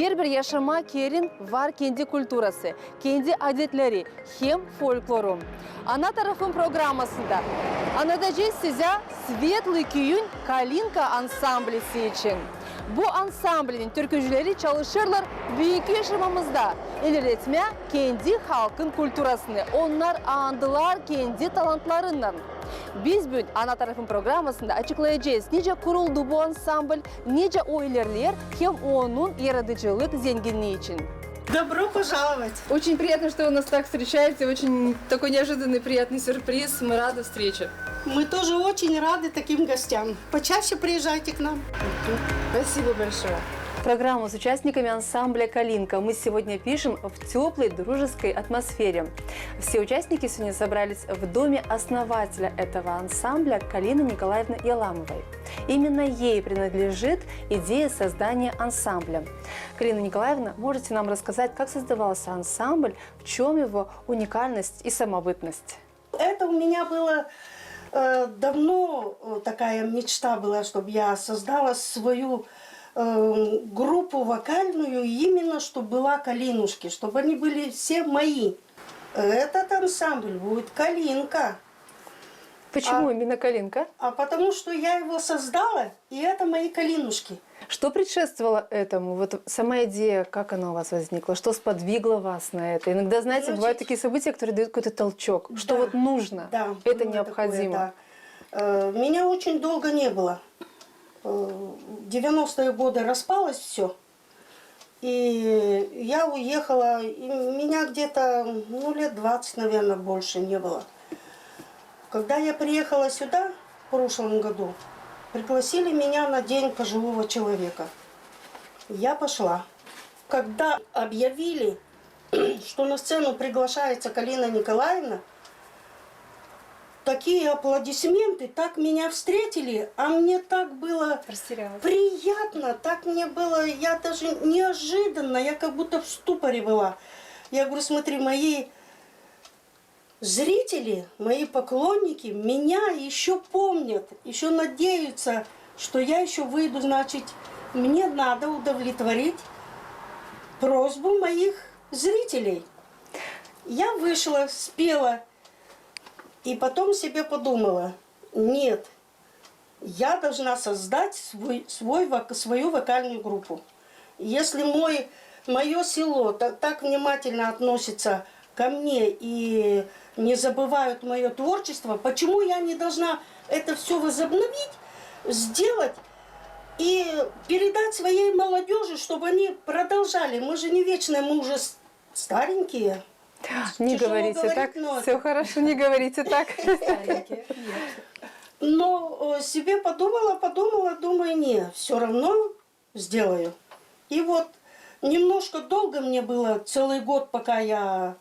Her bir yaşama kerin var kendi kulturası, kendi adetleri, hem folkloru. Ana tarafın programmasında anlatacağız size Svetli Köyün Kalinka ansamblisi için. Bu ansamblinin türkücüleri çalışırlar büyük yaşamamızda. İlerletmeye kendi halkın kulturasını, onlar andılar kendi talantlarından. Biz bugün ana tarafın programmasında açıklayacağız nece kuruldu bu ansambl, nece o ilerler hem onun yaratıcılık zenginliği için. Добро пожаловать! Очень приятно, что вы нас так встречаете, очень такой неожиданный приятный сюрприз, мы рады встрече. Мы тоже очень рады таким гостям. Почаще приезжайте к нам. Спасибо большое. Программу с участниками ансамбля «Калинка» мы сегодня пишем в теплой, дружеской атмосфере. Все участники сегодня собрались в доме основателя этого ансамбля Калины Николаевны Яламовой. Именно ей принадлежит идея создания ансамбля. Калина Николаевна, можете нам рассказать, как создавался ансамбль, в чем его уникальность и самобытность? Это у меня было давно такая мечта была, чтобы я создала свою группу вокальную, именно чтобы была Калинушки, чтобы они были все мои. Этот ансамбль будет Калинка. Почему именно Калинка? А потому что я его создала, и это мои Калинушки. Что предшествовало этому? Вот сама идея, как она у вас возникла? Что сподвигло вас на это? Иногда, знаете, бывают такие события, которые дают какой-то толчок. Что вот нужно, да, это необходимо. Такое, да. Меня очень долго не было. В 90-е годы распалось все. И я уехала, и меня где-то лет 20, наверное, больше не было. Когда я приехала сюда в прошлом году, пригласили меня на День пожилого человека. Я пошла. Когда объявили, что на сцену приглашается Калина Николаевна, такие аплодисменты, так меня встретили, а мне так было приятно, так мне было, я даже неожиданно, я как будто в ступоре была. Я говорю, смотри, мои зрители, мои поклонники меня еще помнят, еще надеются, что я еще выйду, значит, мне надо удовлетворить просьбу моих зрителей. Я вышла, спела. И потом себе подумала, нет, я должна создать свою вокальную группу. Если мое село так внимательно относится ко мне и не забывают мое творчество, почему я не должна это все возобновить, сделать и передать своей молодежи, чтобы они продолжали. Мы же не вечные, мы уже старенькие. Не говорите так, все хорошо, не говорите так. Но себе подумала, думаю, не, все равно сделаю. И вот немножко долго мне было, целый год, пока я,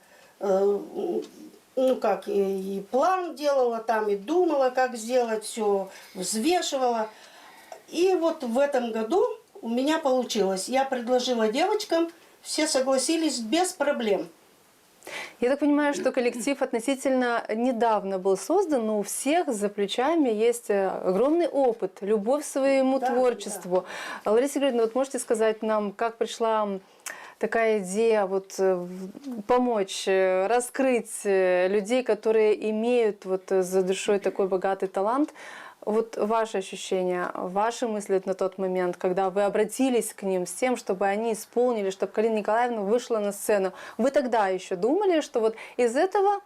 и план делала там, и думала, как сделать, все взвешивала. И вот в этом году у меня получилось. Я предложила девочкам, все согласились без проблем. Я так понимаю, что коллектив относительно недавно был создан, но у всех за плечами есть огромный опыт, любовь к своему творчеству. Да. Лариса Григорьевна, вот можете сказать нам, как пришла такая идея вот, помочь, раскрыть людей, которые имеют вот за душой такой богатый талант? Вот ваши ощущения, ваши мысли на тот момент, когда вы обратились к ним с тем, чтобы они исполнили, чтобы Калина Николаевна вышла на сцену. Вы тогда еще думали, что вот из этого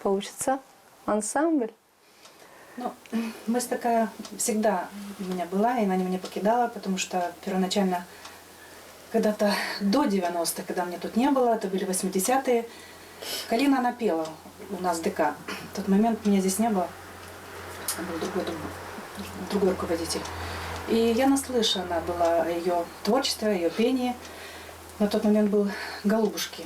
получится ансамбль? Ну, мысль такая всегда у меня была, и она не меня покидала, потому что первоначально, когда-то до 90-х, когда меня тут не было, это были 80-е, Калина, она пела у нас в ДК. В тот момент меня здесь не было. Был другой руководитель. И я наслышана была о ее творчестве, о ее пении. На тот момент был «Голубушки».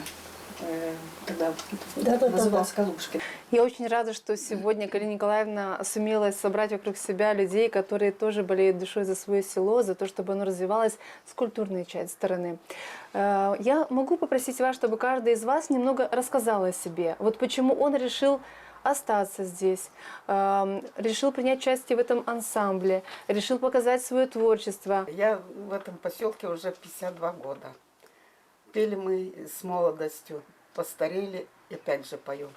Тогда назывался «Голубушки». Я очень рада, что сегодня Калина Николаевна сумела собрать вокруг себя людей, которые тоже болеют душой за свое село, за то, чтобы оно развивалось с культурной стороны. Я могу попросить вас, чтобы каждый из вас немного рассказал о себе. Вот почему он решил остаться здесь, решил принять участие в этом ансамбле, решил показать свое творчество. Я в этом поселке уже 52 года. Пели мы с молодостью, постарели и опять же поем.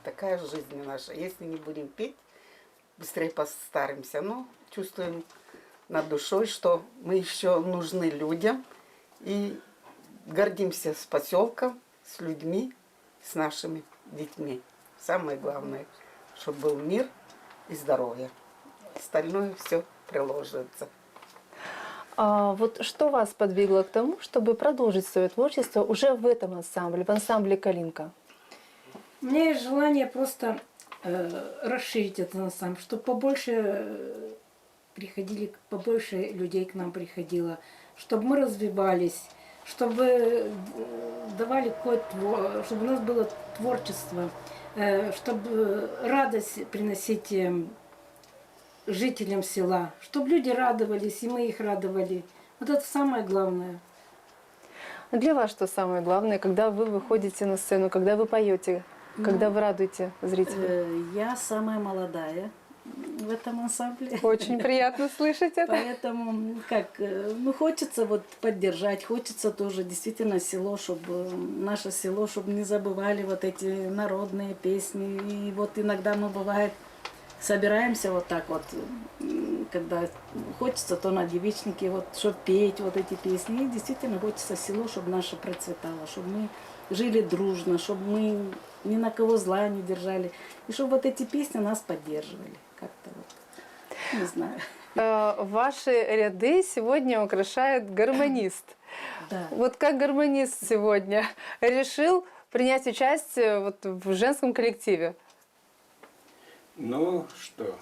Такая жизнь наша. Если не будем петь, быстрее постаримся. Но чувствуем над душой, что мы еще нужны людям. И гордимся с поселком, с людьми, с нашими детьми. Самое главное, чтобы был мир и здоровье. Остальное все приложится. А вот что вас подвигло к тому, чтобы продолжить свое творчество уже в этом ансамбле, в ансамбле «Калинка»? У меня есть желание просто расширить этот ансамбль, чтобы побольше приходили, побольше людей к нам приходило, чтобы мы развивались, чтобы давали какое-то, чтобы у нас было творчество, чтобы радость приносить жителям села, чтобы люди радовались, и мы их радовали. Вот это самое главное. А для вас что самое главное, когда вы выходите на сцену, когда вы поете, когда вы радуете зрителей? Я самая молодая в этом ансамбле. Очень приятно слышать это. Поэтому, хочется вот поддержать, хочется тоже действительно село, чтобы наше село, чтобы не забывали вот эти народные песни. И вот иногда мы, бывает, собираемся вот так вот, когда хочется, то на девичнике, вот, чтобы петь вот эти песни. И действительно хочется село, чтобы наше процветало, чтобы мы жили дружно, чтобы мы ни на кого зла не держали. И чтобы вот эти песни нас поддерживали. Как-то вот, не знаю. Ваши ряды сегодня украшает гармонист. Да. Вот как гармонист сегодня решил принять участие вот в женском коллективе? Ну что,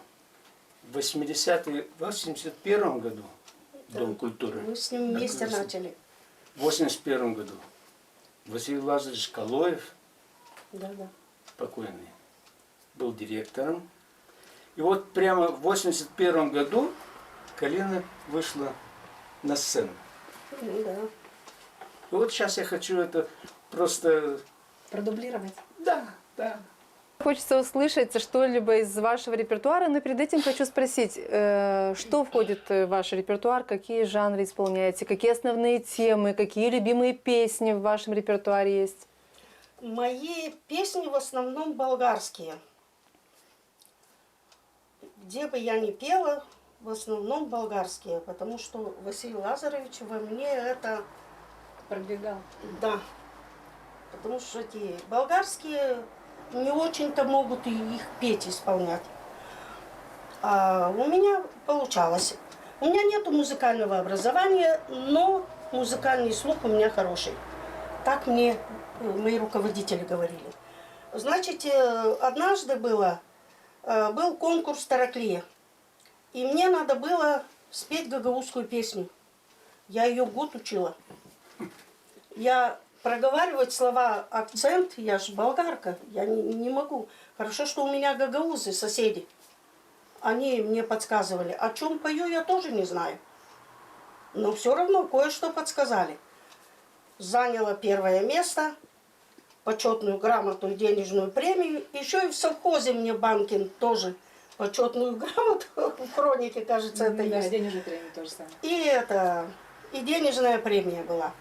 в 81 году Дом культуры. Мы с ним вместе открылся. начали. В 81 году Василий Лазаревич Калоев, Да. покойный, был директором. И вот прямо в 81 году Калина вышла на сцену. Да. И вот сейчас я хочу это просто... Продублировать. Да. Хочется услышать что-либо из вашего репертуара, но перед этим хочу спросить, что входит в ваш репертуар, какие жанры исполняете, какие основные темы, какие любимые песни в вашем репертуаре есть? Мои песни в основном болгарские. Где бы я ни пела, в основном болгарские, потому что Василий Лазаревич во мне это... Продвигал. Да. Потому что эти болгарские не очень-то могут и их петь, исполнять. А у меня получалось. У меня нет музыкального образования, но музыкальный слух у меня хороший. Так мне мои руководители говорили. Значит, однажды был конкурс «Тараклия». И мне надо было спеть гагаузскую песню. Я ее год учила. Я проговаривать слова, акцент, я же болгарка, я не могу. Хорошо, что у меня гагаузы, соседи. Они мне подсказывали. О чем пою, я тоже не знаю. Но все равно кое-что подсказали. Заняла первое место, почетную грамоту и денежную премию. Еще и в совхозе мне Банкин тоже почетную грамоту, в хронике, кажется, это Да, есть. денежная премия тоже самое. И денежная премия была.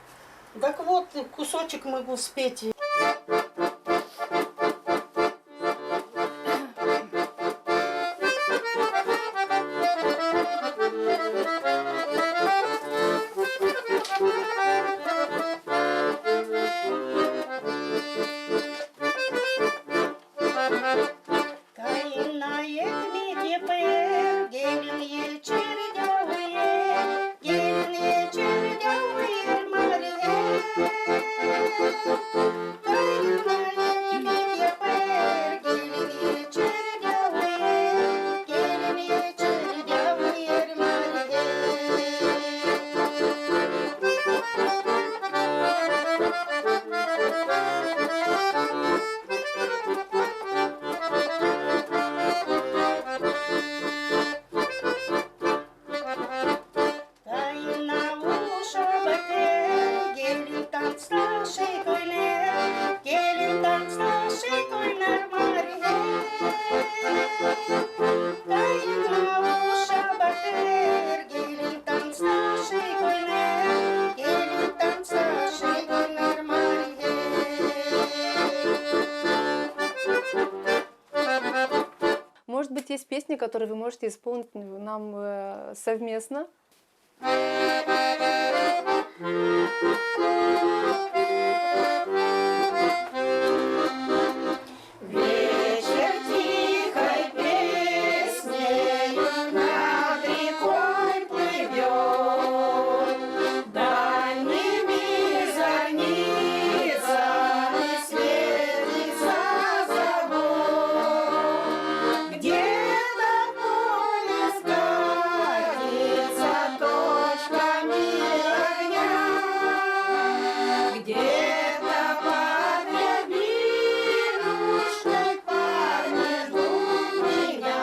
Так вот, кусочек могу спеть. песни, которые вы можете исполнить нам совместно. Вечер тихой песнею над рекой плывет, дальними зорницами светится забор. Где-то поле скатится точками огня, где-то под рябинушкой парни ждут меня.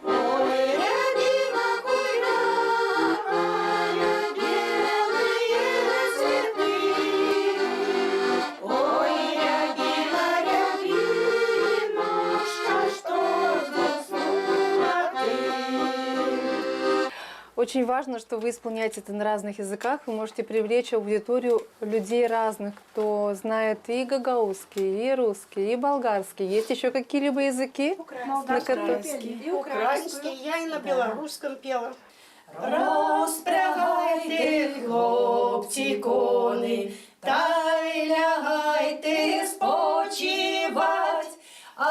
Ой, рябина кудрявая, белые цветы. Ой, рябина, рябинушка, что заснула ты? Очень важно, что вы исполняете это на разных языках. Вы можете привлечь аудиторию людей разных, кто знает и гагаузский, и русский, и болгарский. Есть еще какие-либо языки? Украинский. Украинский, я и на белорусском пела. Розпрягайте, хлопці, кони, та й лягайте спочивать, а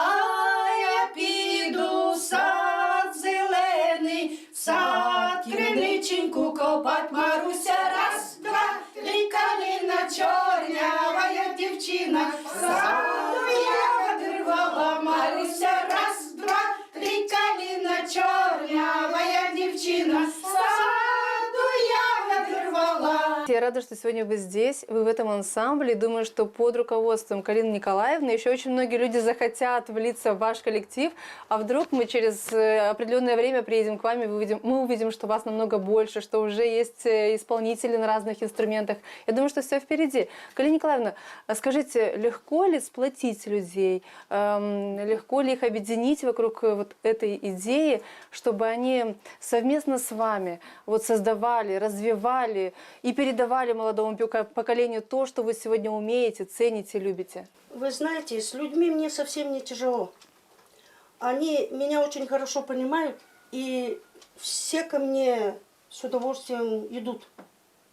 я піду в сад зелений, в сад криниченьку копать. Маруся, раз, два, три, калина чорнявая дівчина, в саду ягоди рвала. Маруся, раз, два, три, калина чорнявая дівчина, в саду ягоди рвала. Я рада, что сегодня вы здесь, вы в этом ансамбле. Думаю, что под руководством Калины Николаевны еще очень многие люди захотят влиться в ваш коллектив. А вдруг мы через определенное время приедем к вам, и мы увидим, что вас намного больше, что уже есть исполнители на разных инструментах. Я думаю, что все впереди. Калина Николаевна, скажите, легко ли сплотить людей? Легко ли их объединить вокруг вот этой идеи, чтобы они совместно с вами вот создавали, развивали и передавали молодому поколению то, что вы сегодня умеете, цените, любите? Вы знаете, с людьми мне совсем не тяжело. Они меня очень хорошо понимают, и все ко мне с удовольствием идут.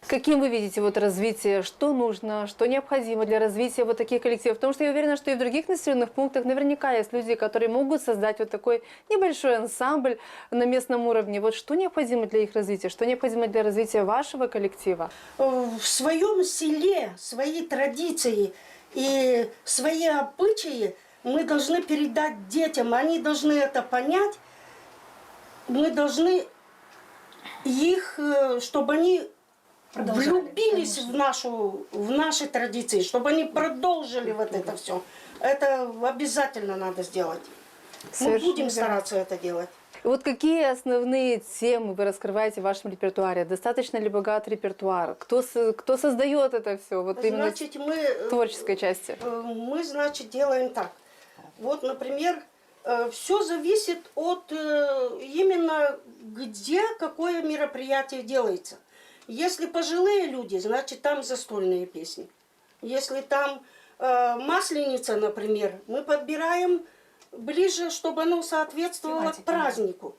Каким вы видите вот развитие, что нужно, что необходимо для развития вот таких коллективов? Потому что я уверена, что и в других населенных пунктах наверняка есть люди, которые могут создать вот такой небольшой ансамбль на местном уровне. Вот что необходимо для их развития, что необходимо для развития вашего коллектива? В своем селе свои традиции и свои обычаи мы должны передать детям. Они должны это понять. Мы должны их, чтобы они влюбились в наши традиции, чтобы они продолжили вот это все. Это обязательно надо сделать. Мы будем стараться это делать. И вот какие основные темы вы раскрываете в вашем репертуаре? Достаточно ли богат репертуар? Кто создает это все? Вот именно Значит, мы в творческой части. Мы, значит, делаем так. Вот, например, все зависит от именно где какое мероприятие делается. Если пожилые люди, значит, там застольные песни. Если там масленица, например, мы подбираем ближе, чтобы оно соответствовало к празднику.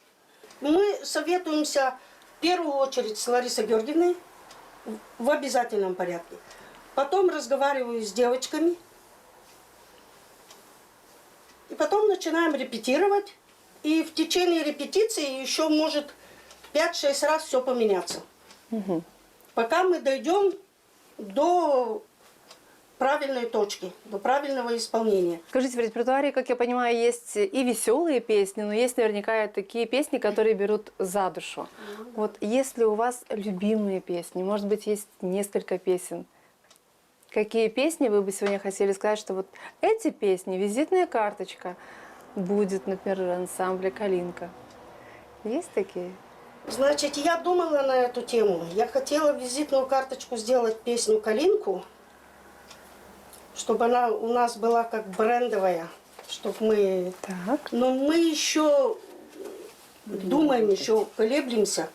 Мы советуемся в первую очередь с Ларисой Георгиевной в обязательном порядке. Потом разговариваю с девочками. И потом начинаем репетировать. И в течение репетиции еще может 5-6 раз все поменяться. Угу. Пока мы дойдем до правильной точки, до правильного исполнения. Скажите, в репертуаре, как я понимаю, есть и веселые песни, но есть наверняка и такие песни, которые берут за душу. Вот есть ли у вас любимые песни? Может быть, есть несколько песен? Какие песни вы бы сегодня хотели сказать, что вот эти песни, визитная карточка будет, например, ансамбля «Калинка»? Есть такие? Значит, я думала на эту тему. Я хотела визитную карточку сделать песню «Калинку», чтобы она у нас была как брендовая, чтобы мы... Так. Но мы еще думаем, еще колеблемся.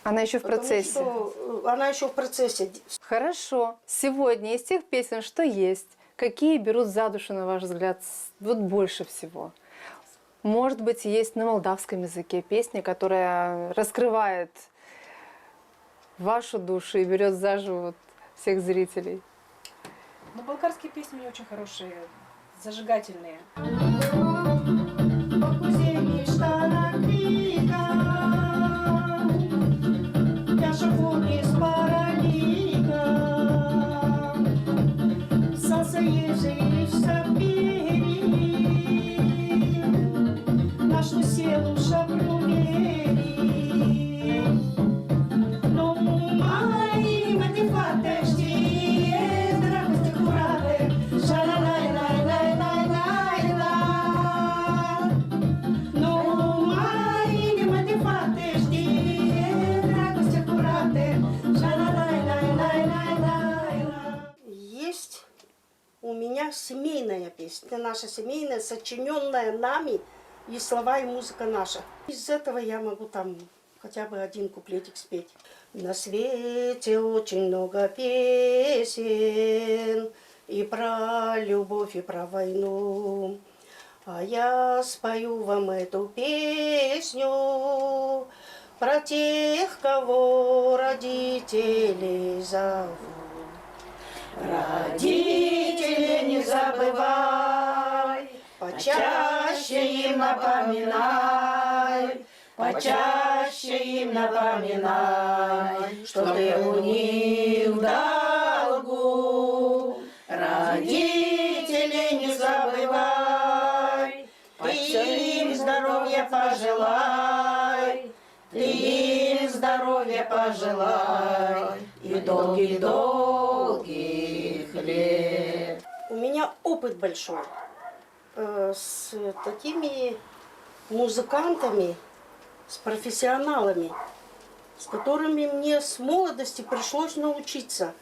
Она еще в процессе. Потому что она еще в процессе. Хорошо. Сегодня из тех песен, что есть, какие берут за душу, на ваш взгляд, вот больше всего? может быть, есть на молдавском языке песня, которая раскрывает вашу душу и берет заживо вот всех зрителей? Но болгарские песни у меня очень хорошие, зажигательные. Есть у меня семейная песня, наша семейная, сочиненная нами, и слова, и музыка наша. Из этого я могу там хотя бы один куплетик спеть. На свете очень много песен, и про любовь, и про войну. А я спою вам эту песню про тех, кого родители зовут. Родители, не забывай, почаще им напоминай, почаще им напоминай, что ты у них в долгу. Родители, не забывай, ты им здоровья пожелай, ты им здоровья пожелай и долгих-долгих лет. У меня опыт большой с такими музыкантами, с профессионалами, с которыми мне с молодости пришлось научиться.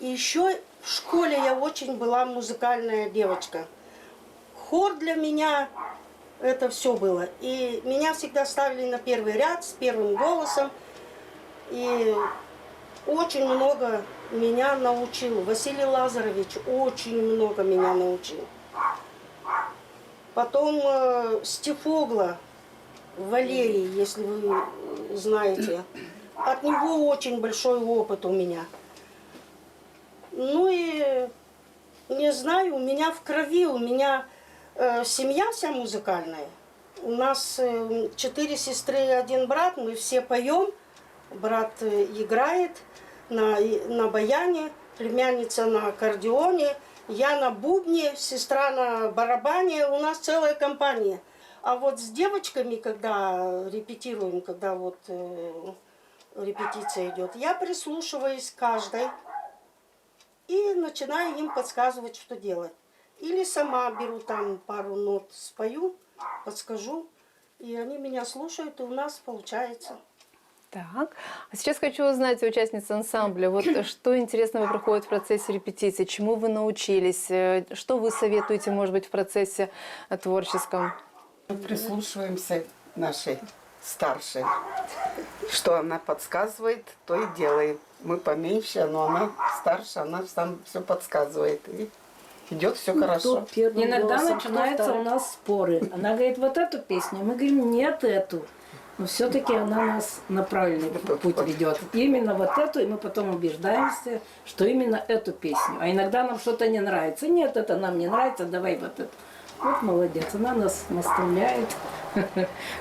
И еще в школе я очень была музыкальная девочка. Хор для меня это все было. И меня всегда ставили на первый ряд с первым голосом. И очень много меня научил. Василий Лазаревич очень много меня научил. Потом Стефогла, Валерий, если вы знаете. От него очень большой опыт у меня. Ну и не знаю, у меня в крови, у меня семья вся музыкальная. У нас 4 сестры и 1 брат, мы все поем. Брат играет на баяне, племянница на аккордеоне, я на бубне, сестра на барабане, у нас целая компания. А вот с девочками, когда репетируем, когда вот репетиция идет, я прислушиваюсь к каждой и начинаю им подсказывать, что делать. Или сама беру там пару нот, спою, подскажу, и они меня слушают, и у нас получается. Так, а сейчас хочу узнать у участниц ансамбля, вот что интересного проходит в процессе репетиции, чему вы научились, что вы советуете, может быть, в процессе творческом? Мы прислушиваемся к нашей старшей. Что она подсказывает, то и делаем. Мы поменьше, но она старше, она сам все подсказывает. И идет все хорошо. Иногда начинаются у нас споры. Она говорит, вот эту песню. Мы говорим, нет, эту. Но все-таки она нас на правильный путь ведет. Именно вот эту, и мы потом убеждаемся, что именно эту песню. А иногда нам что-то не нравится. Нет, это нам не нравится, давай вот это. Вот молодец, она нас наставляет,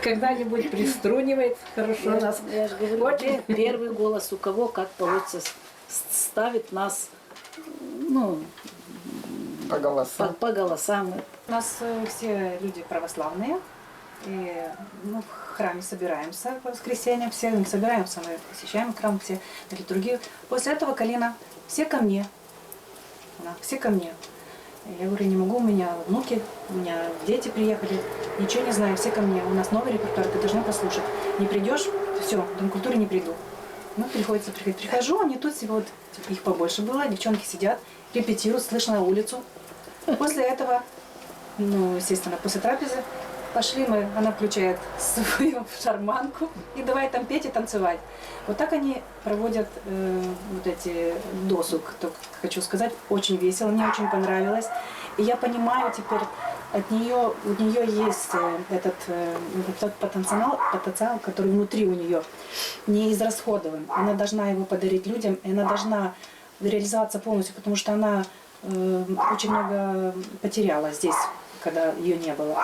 когда-нибудь приструнивает хорошо нас. Я же говорю, первый голос у кого как получится ставит нас, ну, По голосам. по голосам. У нас все люди православные, и мы в храме собираемся по воскресеньям, все мы собираемся, мы посещаем храм, все на литургию. После этого колено, все ко мне, все ко мне. Я говорю, не могу, у меня внуки, у меня дети приехали, ничего не знаю, все ко мне. У нас новый репертуар, ты должна послушать. Не придешь, все, в Дом культуры не приду. Ну, приходится приходить. Прихожу, а мне тут всего вот, типа, их побольше было, девчонки сидят, репетируют, слышно на улицу. После этого, ну, естественно, после трапезы пошли мы, она включает свою шарманку и давай там петь и танцевать. Вот так они проводят вот эти досуг, только хочу сказать, очень весело, мне очень понравилось. И я понимаю теперь, у нее есть тот потенциал, который внутри у нее не израсходован. Она должна его подарить людям, и она должна реализоваться полностью, потому что она очень много потеряла здесь, когда ее не было.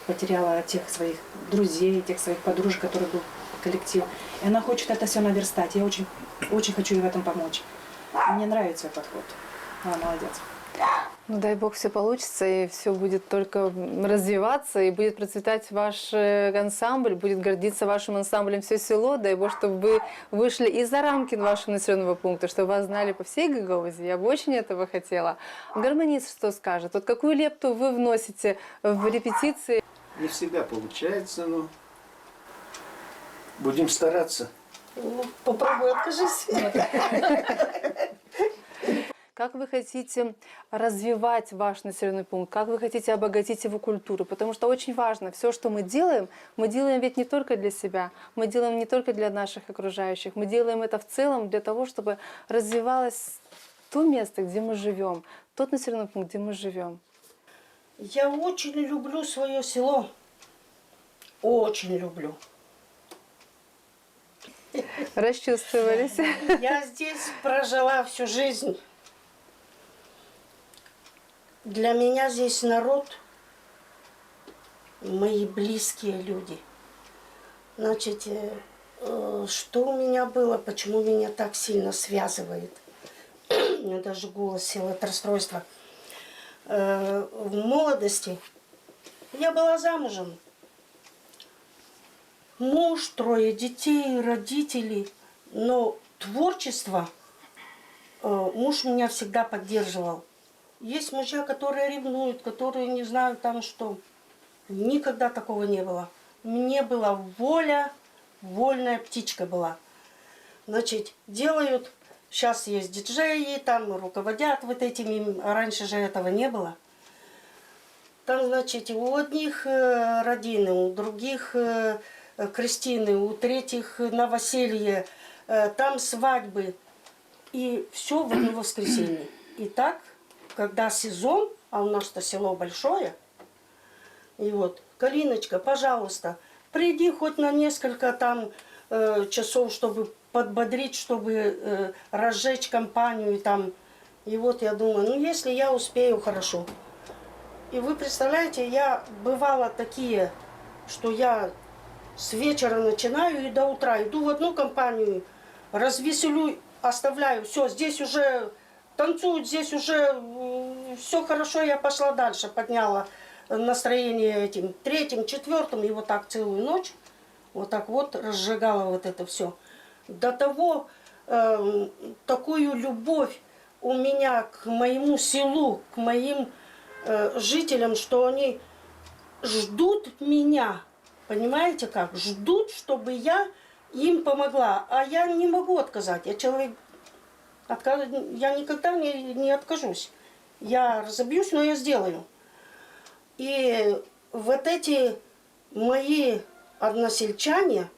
Потеряла тех своих друзей, тех своих подружек, которые был коллектив. И она хочет это все наверстать. Я очень, очень хочу ей в этом помочь. Мне нравится ее подход. Она молодец. Ну, дай бог, все получится, и все будет только развиваться, и будет процветать ваш ансамбль, будет гордиться вашим ансамблем все село. Дай бог, чтобы вы вышли и за рамки вашего населенного пункта, чтобы вас знали по всей Гагаузии. Я бы очень этого хотела. Гармонист что скажет? Вот какую лепту вы вносите в репетиции? Не всегда получается, но будем стараться. Ну, попробуй, откажись. Как вы хотите развивать ваш населенный пункт? Как вы хотите обогатить его культуру? Потому что очень важно, все, что мы делаем ведь не только для себя, мы делаем не только для наших окружающих, мы делаем это в целом для того, чтобы развивалось то место, где мы живем, тот населенный пункт, где мы живем. Я очень люблю свое село. Очень люблю. Расчувствовались? Я здесь прожила всю жизнь. Для меня здесь народ, мои близкие люди. Значит, что у меня было, почему меня так сильно связывает? У меня даже голос сел от расстройства. В молодости я была замужем. Муж, 3 детей, родители. Но творчество муж меня всегда поддерживал. Есть мужья, которые ревнуют, которые не знают там что. Никогда такого не было. Мне была воля, вольная птичка была. Значит, делают, сейчас есть диджеи, там руководят вот этими, а раньше же этого не было. Там, значит, у одних родины, у других крестины, у третьих новоселье, там свадьбы. И все в одно воскресенье. И так, когда сезон, а у нас-то село большое, и вот, Галиночка, пожалуйста, приди хоть на несколько там часов, чтобы подбодрить, чтобы разжечь компанию там. И вот я думаю, ну если я успею, хорошо. И вы представляете, я бывала такие, что я с вечера начинаю и до утра иду в одну компанию, развеселю, оставляю, все, здесь уже танцуют, здесь уже все хорошо, я пошла дальше, подняла настроение этим 3-м, 4-м, и вот так целую ночь, вот так вот разжигала вот это все. До того такую любовь у меня к моему селу, к моим жителям, что они ждут меня, понимаете как? Ждут, чтобы я им помогла, а я не могу отказать, я человек. Я никогда не откажусь. Я разобьюсь, но я сделаю. И вот эти мои односельчане,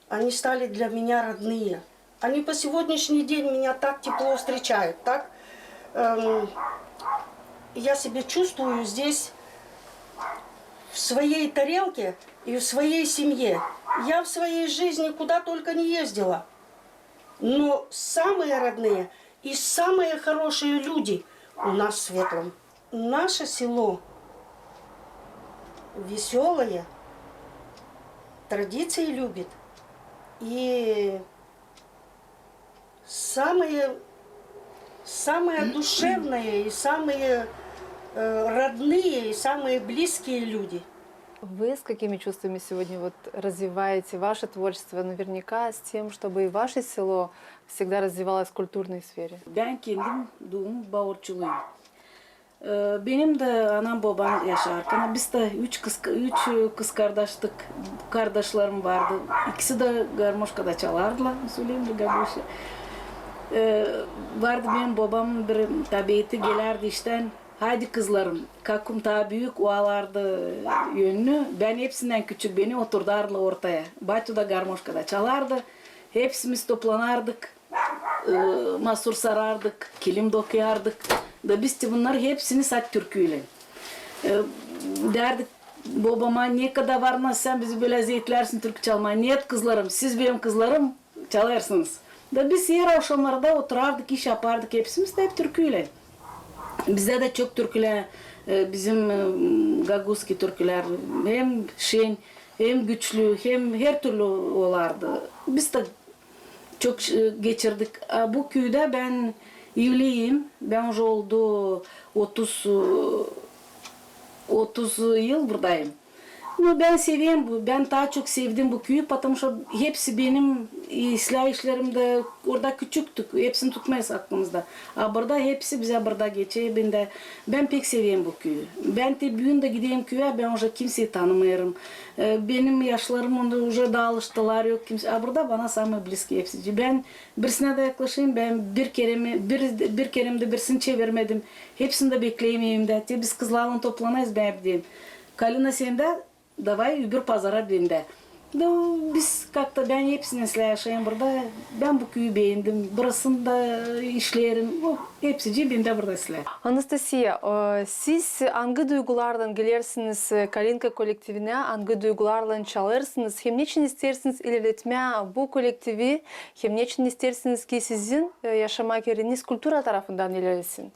они стали для меня родные. Они по сегодняшний день меня так тепло встречают. Так я себя чувствую здесь в своей тарелке и в своей семье. Я в своей жизни куда только не ездила. Но самые родные и самые хорошие люди у нас в Светлом. Наше село веселое, традиции любит. И самые душевные, и самые родные, и самые близкие люди. Вы с какими чувствами сегодня вот развиваете ваше творчество? Наверняка с тем, чтобы и ваше село всегда развивалось в культурной сфере. Ben kendim doğum bağırçılıyım. Benim de anam babam yaşarken biz de üç kız kardeşlerim vardı. İkisi de garmoşkada çalardılar. Söyleyeyim de gabuşu. Vardı benim babam bir tabiatı gelerdi işten. Haydi kızlarım, kakum daha büyük oğalardı yönlü. Ben hepsinden küçük, beni oturdardı ortaya. Batu da garmoşkada çalardı. Hepsimiz toplanardık. Masur sarardık, kilim dokuyardık. Da biz de bunlar hepsini sat türküyle. Derdik babama ne kadar varma sen bizi böyle zeytlersin türkü çalmaya. Niyet kızlarım, siz benim kızlarım çalarsınız. Da biz yer akşamlarda oturardık, iş yapardık. Hepsimiz de hep türküyle. Bizde de çok türküler, bizim Gaguski türküler hem şen, hem güçlü, hem her türlü olardı. Biz de çok geçirdik. Bu köyde ben evliyim. Ben уже oldu 30 yıl buradayım. Ama ben seviyorum bu. Ben daha çok sevdim bu köyü. Потому что hepsi benim silah işlerimde orada küçüktük. Hepsini tutmayız aklımızda. Burada hepsi bize burada geçiyor. Ben pek seviyorum bu köyü. Ben de büyüğünde gideyim köye. Ben уже kimseyi tanımıyorum. Benim yaşlarım onda уже da alıştılar. Yok kimse. Burada bana самый близкий hepsi. Ben birisine de yaklaşayım. Ben bir keremde birisini çevirmedim. Hepsini de bekleyemeyim de. Biz kızlarla toplanayız ben hep diyeyim. Kalina sen de davay öbür pazara bende. Biz как-то ben hepsini yaşayayım burada. Ben bu köyü beğendim. Burasında işlerim. Hepsi cebimde burada işler. Anastasiya, siz hangi duygulardan gelirsiniz Kalinka kolektivine, hangi duygularla çalarsınız? Hem niçin istersiniz ilerletmeye bu kolektivi, hem niçin istersiniz ki sizin yaşamak yeriniz kultura tarafından ilerlesin?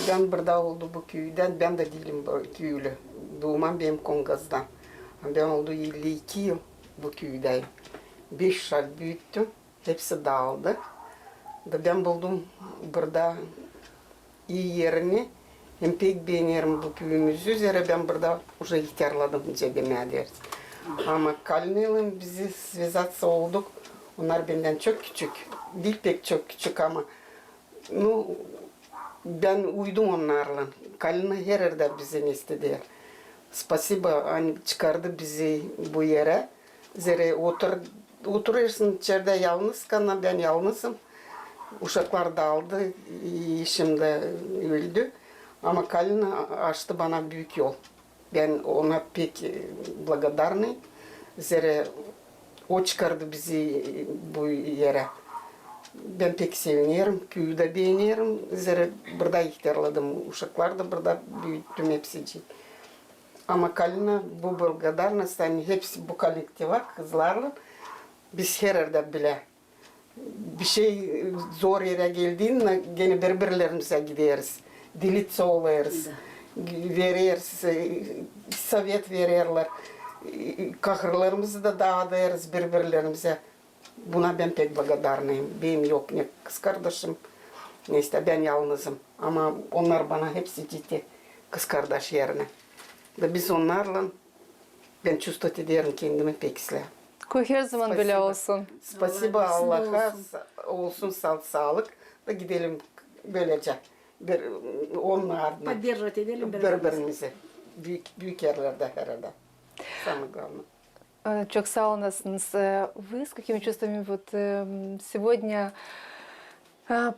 Ben burada oldu bu köyden, ben de değilim bu köylü. Doğumam benim Kongaz'dan. Ben oldu 52 yıl bu köydeyim. 5 şal büyüttüm, hepsi dağıldı. Ben buldum burada iyi yerini. Hem pek beğenirim bu köyümüzü. Üzere ben burada уже ihtiyarladım cebime deriz. Ama Kalini'yle bizi связаться olduk. Onlar benden çok küçük. Değil pek çok küçük ama ben uydum onlarla. Kalina her yerde bizi istedi. Spasiba, hani çıkardı bizi bu yere. Zere oturuyorsun içeride yalnız kana, ben yalnızım. Uşaklar dağıldı, işim de öldü. Ama Kalina açtı bana büyük yol. Ben ona pek благодарный. Zere o çıkardı bizi bu yere. Ben pek seviniyorum, köyü de beğeniyorum. Zere burada ihtiyarladım, uşaklar da burada büyüttüm hepsi. Ama Kalina bu благодарность, hani hepsi bu kolektiva kızlarla biz her yerde bile bir şey zor yere geldiğinde gene birbirlerimize gideriz. Dilitse oluruz, veririz, sovet verirler. Kahırlarımızı da dağıtırız birbirlerimize. Buna ben pek благодарнayım. Benim yok ne kız kardeşim, neyse ben yalnızım. Ama onlar bana hepsi gitti kız kardeş yerine. Ve biz onlarla ben чувствовать ederim kendimi pek silah. Koy her zaman böyle olsun. Spasiba Allah'a olsun sağlık da gidelim böylece. Onlarla Поддерживать edelim. birbirimizi büyük yerlerde herhalde. Самое главное. Çok sağ olasınız. Вы с какими чувствами вот сегодня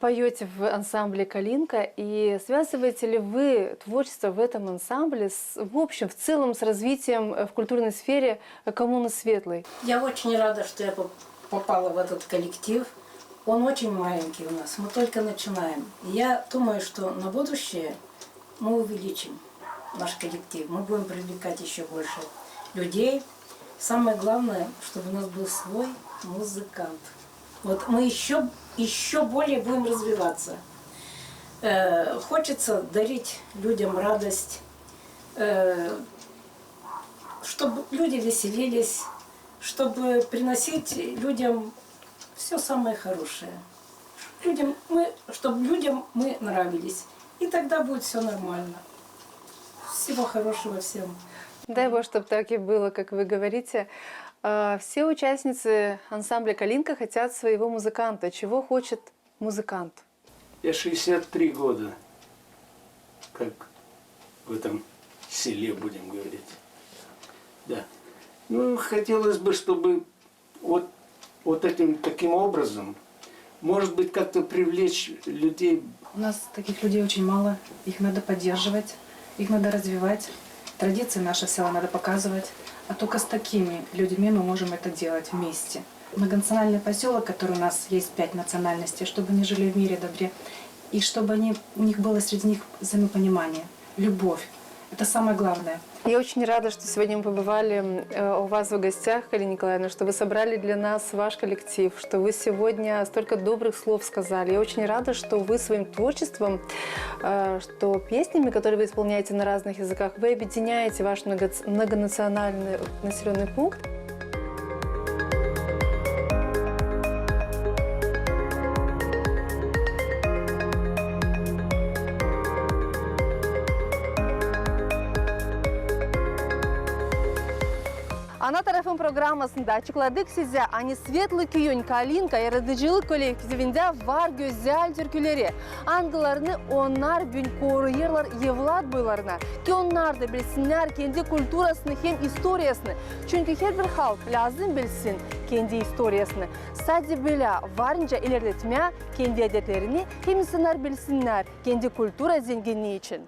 поете в ансамбле «Калинка», и связываете ли вы творчество в этом ансамбле в общем, в целом с развитием в культурной сфере коммуны Светлой? Я очень рада, что я попала в этот коллектив. Он очень маленький у нас, мы только начинаем. Я думаю, что на будущее мы увеличим наш коллектив, мы будем привлекать еще больше людей. Самое главное, чтобы у нас был свой музыкант. Вот мы еще более будем развиваться. Хочется дарить людям радость, чтобы люди веселились, чтобы приносить людям все самое хорошее. Чтобы людям мы нравились. И тогда будет все нормально. Всего хорошего всем. Дай Бог, чтобы так и было, как вы говорите. Все участницы ансамбля «Калинка» хотят своего музыканта. Чего хочет музыкант? Я 63 года, как в этом селе, будем говорить. Да. Ну, хотелось бы, чтобы вот таким образом, может быть, как-то привлечь людей. У нас таких людей очень мало, их надо поддерживать, их надо развивать. Традиции нашего села надо показывать. А только с такими людьми мы можем это делать вместе. Многонациональный поселок, который у нас есть 5 национальностей, чтобы они жили в мире добре, и чтобы у них было среди них взаимопонимание, любовь. Это самое главное. Я очень рада, что сегодня мы побывали у вас в гостях, Галина Николаевна, что вы собрали для нас ваш коллектив, что вы сегодня столько добрых слов сказали. Я очень рада, что вы своим творчеством, что песнями, которые вы исполняете на разных языках, вы объединяете ваш многонациональный населенный пункт. Ana tarafın programmasında açıkladık size hani Svetli Köyün Kalinka yaratıcılık kolektifinde var güzel türküleri. Andılarını onlar bin koruyurlar evlat boylarına. Ki onlar da bilsinler kendi kulturasını hem historiyasını. Çünkü her bir halk lazım bilsin kendi historiyasını. Sadece böyle varınca ilerletmeye kendi adetlerini hem insanlar bilsinler kendi kultura zenginliği için.